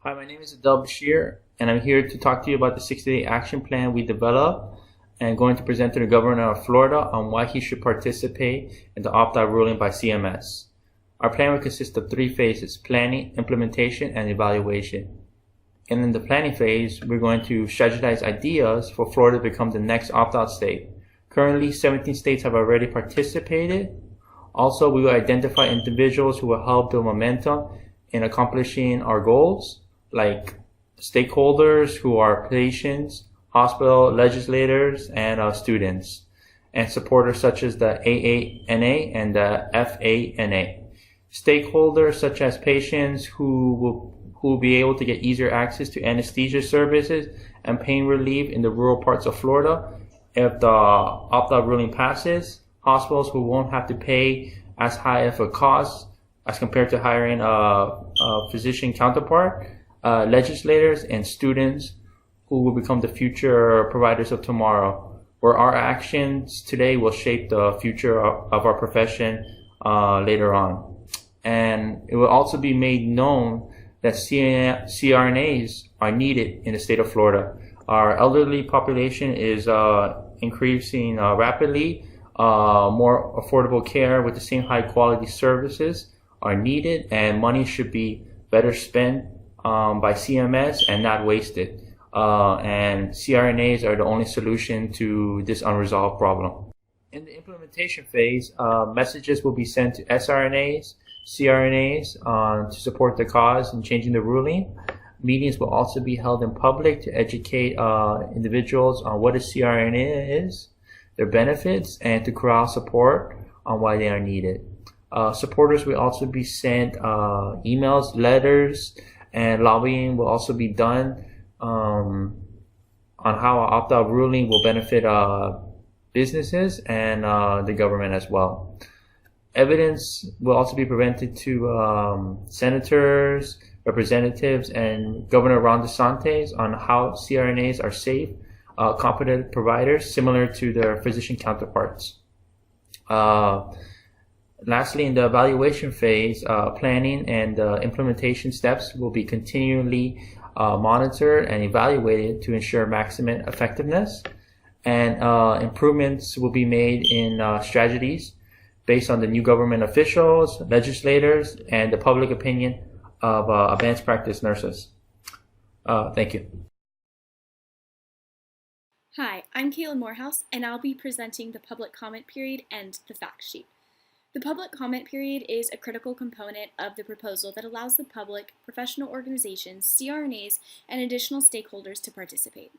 Hi, my name is Adel Bashir, and I'm here to talk to you about the 60-day action plan we developed and going to present to the governor of Florida on why he should participate in the opt-out ruling by CMS. Our plan will consist of 3 phases: planning, implementation, and evaluation. And in the planning phase, we're going to strategize ideas for Florida to become the next opt-out state. Currently, 17 states have already participated. Also, we will identify individuals who will help build momentum in accomplishing our goals, like stakeholders who are patients, hospital legislators, and students, and supporters such as the AANA and the FANA. Stakeholders such as patients who will be able to get easier access to anesthesia services and pain relief in the rural parts of Florida if the opt-out ruling passes. Hospitals who won't have to pay as high of a cost as compared to hiring a physician counterpart. Legislators and students who will become the future providers of tomorrow, where our actions today will shape the future of our profession later on. And it will also be made known that CRNAs are needed in the state of Florida. Our elderly population is increasing rapidly. More affordable care with the same high quality services are needed, and money should be better spent by CMS and not wasted. And CRNAs are the only solution to this unresolved problem. In the implementation phase, messages will be sent to SRNAs, CRNAs to support the cause in changing the ruling. Meetings will also be held in public to educate individuals on what a CRNA is, their benefits, and to corral support on why they are needed. Supporters will also be sent emails, letters, and lobbying will also be done on how our opt-out ruling will benefit businesses and the government as well. Evidence will also be presented to senators, representatives, and Governor Ron DeSantis on how CRNAs are safe, competent providers similar to their physician counterparts. Lastly, in the evaluation phase, planning and implementation steps will be continually monitored and evaluated to ensure maximum effectiveness, and improvements will be made in strategies based on the new government officials, legislators, and the public opinion of advanced practice nurses. Thank you. Hi, I'm Katelyn Moorhouse, and I'll be presenting the public comment period and the fact sheet. The public comment period is a critical component of the proposal that allows the public, professional organizations, CRNAs, and additional stakeholders to participate.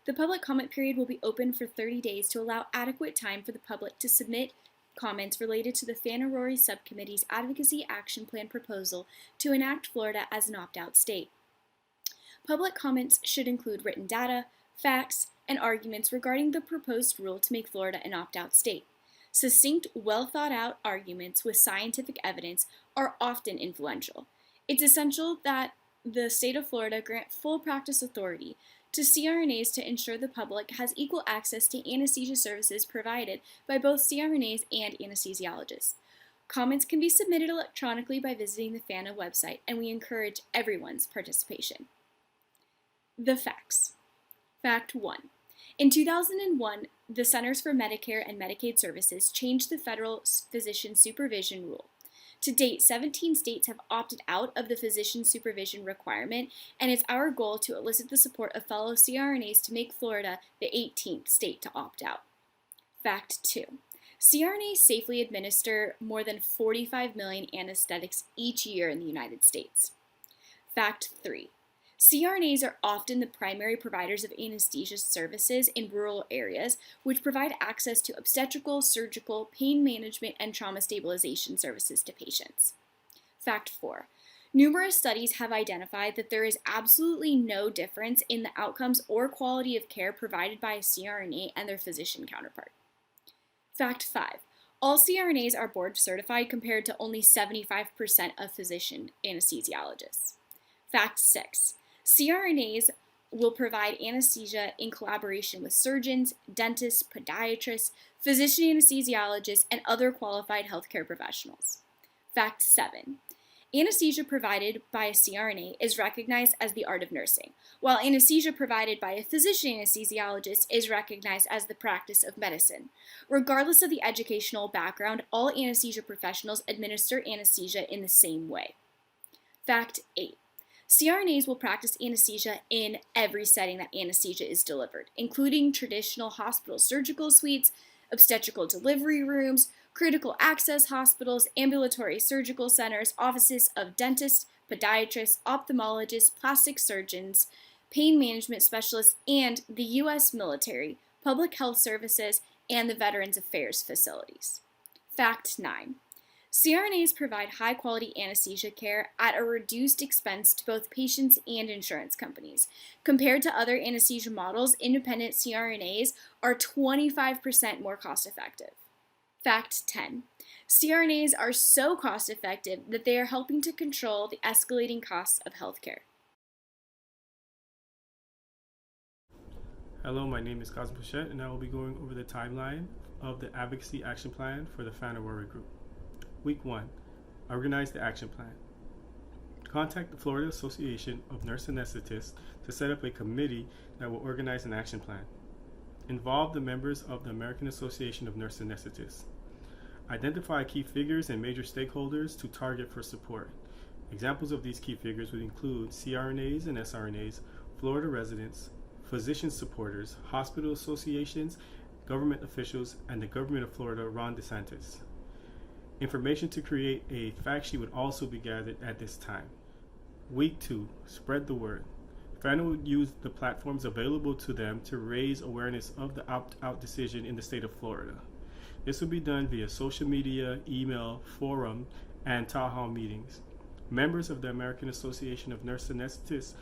The public comment period will be open for 30 days to allow adequate time for the public to submit comments related to the FANA Rory Subcommittee's Advocacy Action Plan proposal to enact Florida as an opt-out state. Public comments should include written data, facts, and arguments regarding the proposed rule to make Florida an opt-out state. Succinct, well-thought-out arguments with scientific evidence are often influential. It's essential that the state of Florida grant full practice authority to CRNAs to ensure the public has equal access to anesthesia services provided by both CRNAs and anesthesiologists. Comments can be submitted electronically by visiting the FANA website, and we encourage everyone's participation. The facts. Fact 1. In 2001, the Centers for Medicare and Medicaid Services changed the federal physician supervision rule. To date, 17 states have opted out of the physician supervision requirement, and it's our goal to elicit the support of fellow CRNAs to make Florida the 18th state to opt out. Fact 2. CRNAs safely administer more than 45 million anesthetics each year in the United States. Fact 3. CRNAs are often the primary providers of anesthesia services in rural areas, which provide access to obstetrical, surgical, pain management, and trauma stabilization services to patients. Fact 4. Numerous studies have identified that there is absolutely no difference in the outcomes or quality of care provided by a CRNA and their physician counterpart. Fact 5. All CRNAs are board certified compared to only 75% of physician anesthesiologists. Fact 6. CRNAs will provide anesthesia in collaboration with surgeons, dentists, podiatrists, physician anesthesiologists, and other qualified healthcare professionals. Fact 7. Anesthesia provided by a CRNA is recognized as the art of nursing, while anesthesia provided by a physician anesthesiologist is recognized as the practice of medicine. Regardless of the educational background, all anesthesia professionals administer anesthesia in the same way. Fact 8. CRNAs will practice anesthesia in every setting that anesthesia is delivered, including traditional hospital surgical suites, obstetrical delivery rooms, critical access hospitals, ambulatory surgical centers, offices of dentists, podiatrists, ophthalmologists, plastic surgeons, pain management specialists, and the U.S. military, public health services, and the Veterans Affairs facilities. Fact 9. CRNAs provide high-quality anesthesia care at a reduced expense to both patients and insurance companies. Compared to other anesthesia models, independent CRNAs are 25% more cost-effective. Fact 10. CRNAs are so cost-effective that they are helping to control the escalating costs of healthcare. Hello, my name is Cosma Pochette, and I will be going over the timeline of the Advocacy Action Plan for the FANA Rory Group. Week 1. Organize the action plan. Contact the Florida Association of Nurse Anesthetists to set up a committee that will organize an action plan. Involve the members of the American Association of Nurse Anesthetists. Identify key figures and major stakeholders to target for support. Examples of these key figures would include CRNAs and SRNAs, Florida residents, physician supporters, hospital associations, government officials, and the government of Florida, Ron DeSantis. Information to create a fact sheet would also be gathered at this time. Week 2. Spread the word. FANA would use the platforms available to them to raise awareness of the opt-out decision in the state of Florida. This will be done via social media, email, forum, and town hall meetings. Members of the American Association of Nurse Anesthetists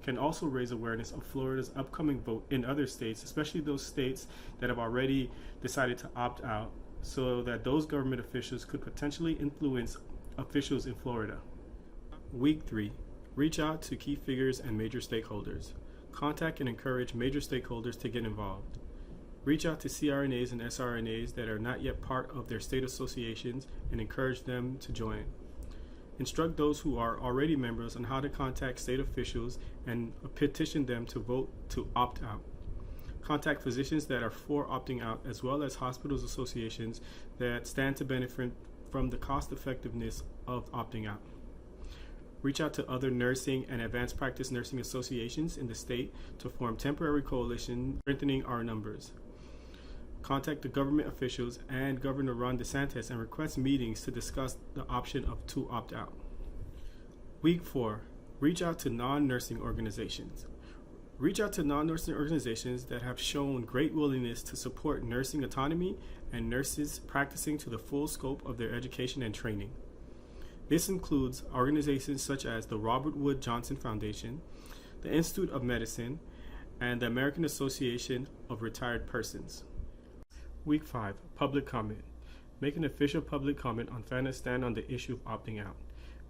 can also raise awareness of Florida's upcoming vote in other states, especially those states that have already decided to opt out, so that those government officials could potentially influence officials in Florida. Week 3. Reach out to key figures and major stakeholders. Contact and encourage major stakeholders to get involved. Reach out to CRNAs and SRNAs that are not yet part of their state associations and encourage them to join. Instruct those who are already members on how to contact state officials and petition them to vote to opt out. Contact physicians that are for opting out, as well as hospitals associations that stand to benefit from the cost effectiveness of opting out. Reach out to other nursing and advanced practice nursing associations in the state to form temporary coalitions, strengthening our numbers. Contact the government officials and Governor Ron DeSantis and request meetings to discuss the option of to opt out. Week 4. Reach out to non-nursing organizations. Reach out to non-nursing organizations that have shown great willingness to support nursing autonomy and nurses practicing to the full scope of their education and training. This includes organizations such as the Robert Wood Johnson Foundation, the Institute of Medicine, and the American Association of Retired Persons. Week 5. Public comment. Make an official public comment on FANA's stand on the issue of opting out.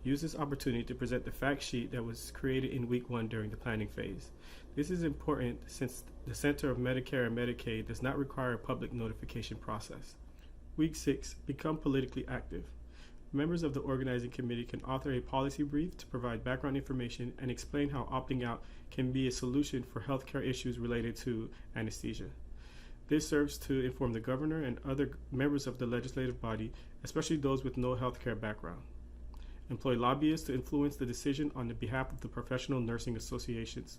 Use this opportunity to present the fact sheet that was created in Week 1 during the planning phase. This is important since the Center of Medicare and Medicaid does not require a public notification process. Week 6. Become politically active. Members of the organizing committee can author a policy brief to provide background information and explain how opting out can be a solution for healthcare issues related to anesthesia. This serves to inform the governor and other members of the legislative body, especially those with no healthcare background. Employ lobbyists to influence the decision on the behalf of the professional nursing associations.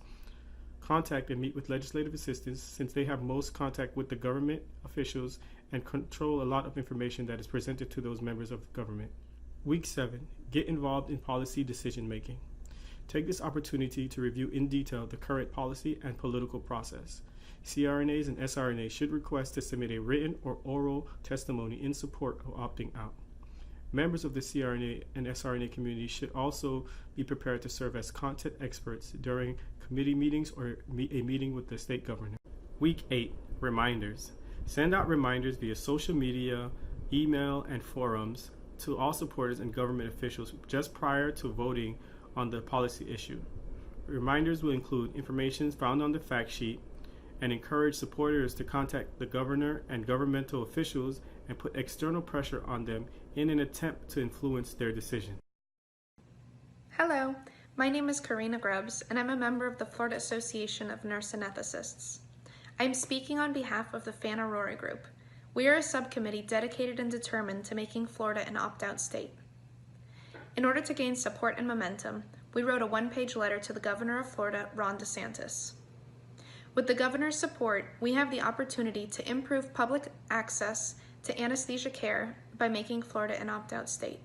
Contact and meet with legislative assistants since they have most contact with the government officials and control a lot of information that is presented to those members of government. Week 7. Get involved in policy decision making. Take this opportunity to review in detail the current policy and political process. CRNAs and SRNAs should request to submit a written or oral testimony in support of opting out. Members of the CRNA and SRNA community should also be prepared to serve as content experts during committee meetings or a meeting with the state governor. Week 8. Reminders. Send out reminders via social media, email, and forums to all supporters and government officials just prior to voting on the policy issue. Reminders will include information found on the fact sheet and encourage supporters to contact the governor and governmental officials and put external pressure on them in an attempt to influence their decision. Hello, my name is Karina Grubbs, and I'm a member of the Florida Association of Nurse Anesthetists. I am speaking on behalf of the FANA Rory group. We are a subcommittee dedicated and determined to making Florida an opt-out state. In order to gain support and momentum, we wrote a one-page letter to the Governor of Florida, Ron DeSantis. With the Governor's support, we have the opportunity to improve public access to anesthesia care by making Florida an opt-out state.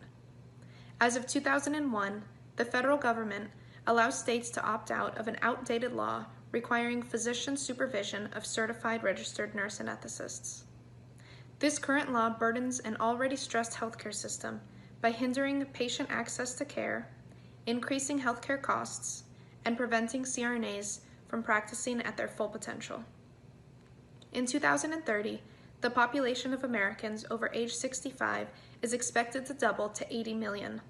As of 2001, the federal government allows states to opt out of an outdated law requiring physician supervision of certified registered nurse anesthetists. This current law burdens an already stressed healthcare system by hindering patient access to care, increasing healthcare costs, and preventing CRNAs from practicing at their full potential. In 2030, the population of Americans over age 65 is expected to double to 80 million,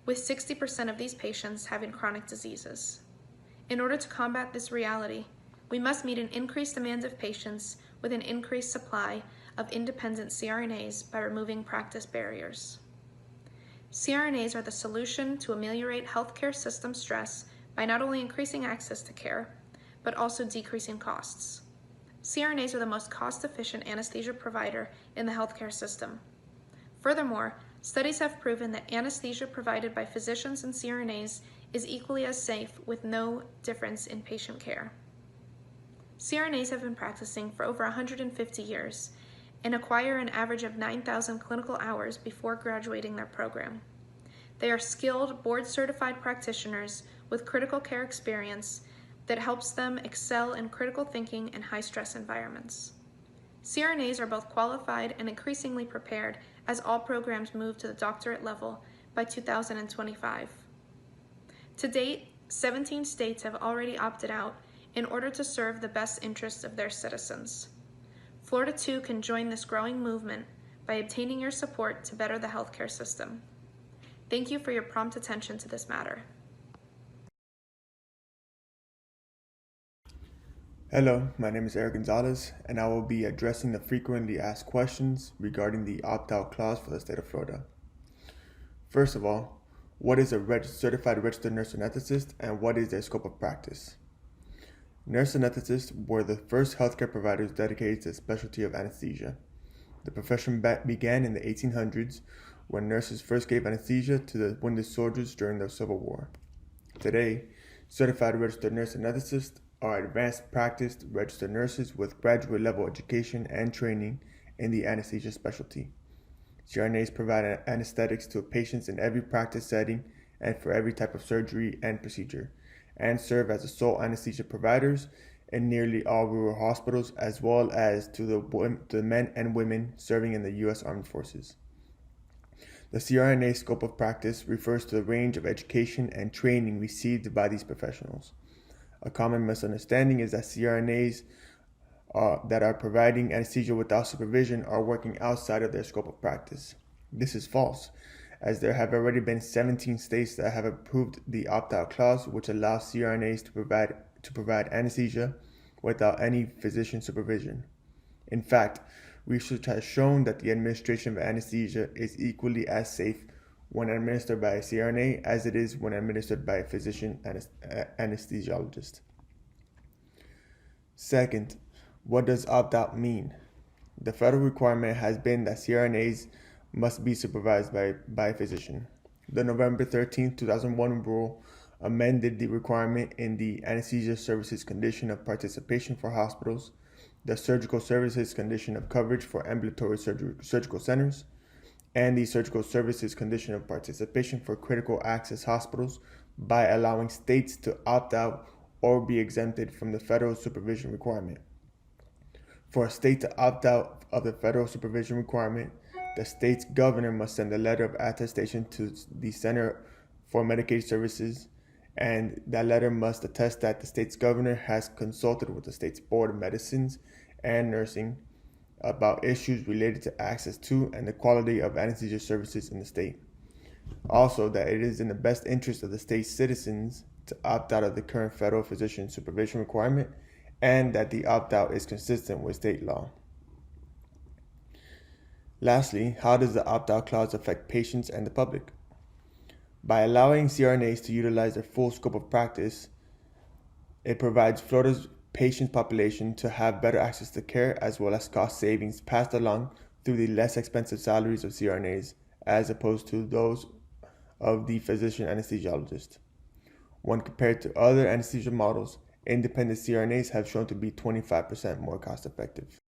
with 60% of these patients having chronic diseases. In order to combat this reality, we must meet an increased demand of patients with an increased supply of independent CRNAs by removing practice barriers. CRNAs are the solution to ameliorate healthcare system stress by not only increasing access to care, but also decreasing costs. CRNAs are the most cost-efficient anesthesia provider in the healthcare system. Furthermore, studies have proven that anesthesia provided by physicians and CRNAs is equally as safe with no difference in patient care. CRNAs have been practicing for over 150 years and acquire an average of 9,000 clinical hours before graduating their program. They are skilled, board-certified practitioners with critical care experience that helps them excel in critical thinking and high-stress environments. CRNAs are both qualified and increasingly prepared as all programs move to the doctorate level by 2025. To date, 17 states have already opted out in order to serve the best interests of their citizens. Florida too can join this growing movement by obtaining your support to better the healthcare system. Thank you for your prompt attention to this matter. Hello, my name is Erik Gonzalez, and I will be addressing the frequently asked questions regarding the opt-out clause for the state of Florida. First of all, what is a certified registered nurse anesthetist, and what is their scope of practice? Nurse anesthetists were the first healthcare providers dedicated to the specialty of anesthesia. The profession began in the 1800s when nurses first gave anesthesia to the wounded soldiers during the Civil War. Today, certified registered nurse anesthetists are advanced practiced registered nurses with graduate level education and training in the anesthesia specialty. CRNAs provide anesthetics to patients in every practice setting and for every type of surgery and procedure, and serve as the sole anesthesia providers in nearly all rural hospitals, as well as to the men and women serving in the U.S. Armed Forces. The CRNA scope of practice refers to the range of education and training received by these professionals. A common misunderstanding is that CRNAs that are providing anesthesia without supervision are working outside of their scope of practice. This is false, as there have already been 17 states that have approved the opt-out clause, which allows CRNAs to provide anesthesia without any physician supervision. In fact, research has shown that the administration of anesthesia is equally as safe when administered by a CRNA as it is when administered by a physician anesthesiologist. Second, what does opt-out mean? The federal requirement has been that CRNAs must be supervised by a physician. The November 13, 2001 rule amended the requirement in the anesthesia services condition of participation for hospitals, the surgical services condition of coverage for ambulatory surgical centers, and the surgical services condition of participation for critical access hospitals by allowing states to opt out or be exempted from the federal supervision requirement. For a state to opt out of the federal supervision requirement, the state's governor must send a letter of attestation to the Center for Medicaid Services, and that letter must attest that the state's governor has consulted with the state's Board of Medicines and Nursing about issues related to access to and the quality of anesthesia services in the state. Also, that it is in the best interest of the state's citizens to opt out of the current federal physician supervision requirement, and that the opt-out is consistent with state law. Lastly, how does the opt-out clause affect patients and the public? By allowing CRNAs to utilize their full scope of practice, it provides Florida's patient population to have better access to care as well as cost savings passed along through the less expensive salaries of CRNAs as opposed to those of the physician anesthesiologist. When compared to other anesthesia models, independent CRNAs have shown to be 25% more cost effective.